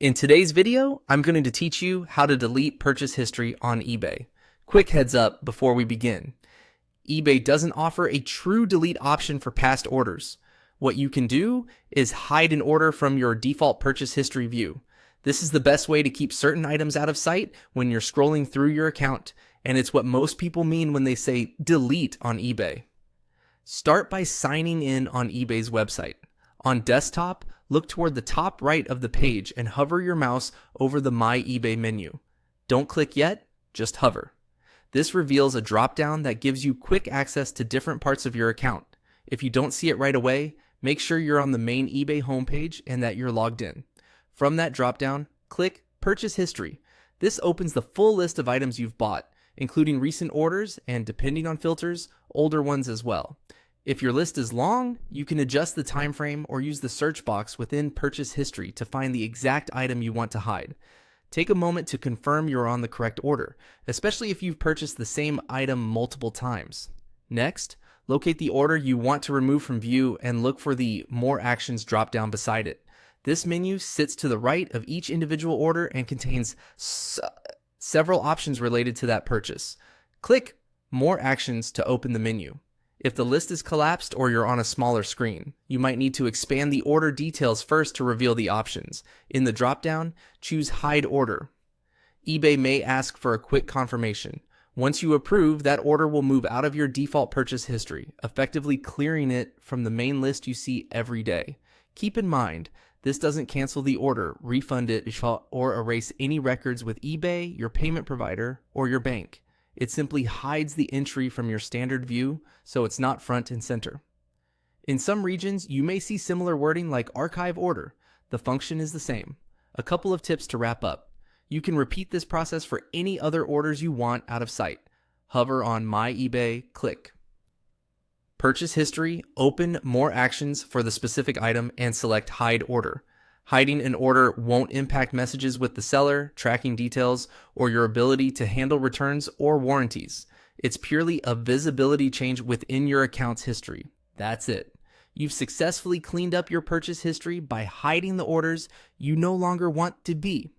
In today's video, I'm going to teach you how to delete purchase history on eBay. Quick heads up before we begin. eBay doesn't offer a true delete option for past orders. What you can do is hide an order from your default purchase history view. This is the best way to keep certain items out of sight when you're scrolling through your account, and it's what most people mean when they say delete on eBay. Start by signing in on eBay's website. On desktop, look toward the top right of the page and hover your mouse over the My eBay menu. Don't click yet, just hover. This reveals a drop-down that gives you quick access to different parts of your account. If you don't see it right away, make sure you're on the main eBay homepage and that you're logged in. From that drop-down, click Purchase History. This opens the full list of items you've bought, including recent orders and, depending on filters, older ones as well. If your list is long, you can adjust the time frame or use the search box within Purchase History to find the exact item you want to hide. Take a moment to confirm you're on the correct order, especially if you've purchased the same item multiple times. Next, locate the order you want to remove from view and look for the More Actions drop-down beside it. This menu sits to the right of each individual order and contains several options related to that purchase. Click More Actions to open the menu. If the list is collapsed or you're on a smaller screen, you might need to expand the order details first to reveal the options. In the drop-down, choose Hide Order. eBay may ask for a quick confirmation. Once you approve, that order will move out of your default purchase history, effectively clearing it from the main list you see every day. Keep in mind, this doesn't cancel the order, refund it, or erase any records with eBay, your payment provider, or your bank. It simply hides the entry from your standard view, so it's not front and center. In some regions, you may see similar wording like Archive Order. The function is the same. A couple of tips to wrap up. You can repeat this process for any other orders you want out of sight. Hover on My eBay, click Purchase History, open More Actions for the specific item, and select Hide Order. Hiding an order won't impact messages with the seller, tracking details, or your ability to handle returns or warranties. It's purely a visibility change within your account's history. That's it. You've successfully cleaned up your purchase history by hiding the orders you no longer want to be.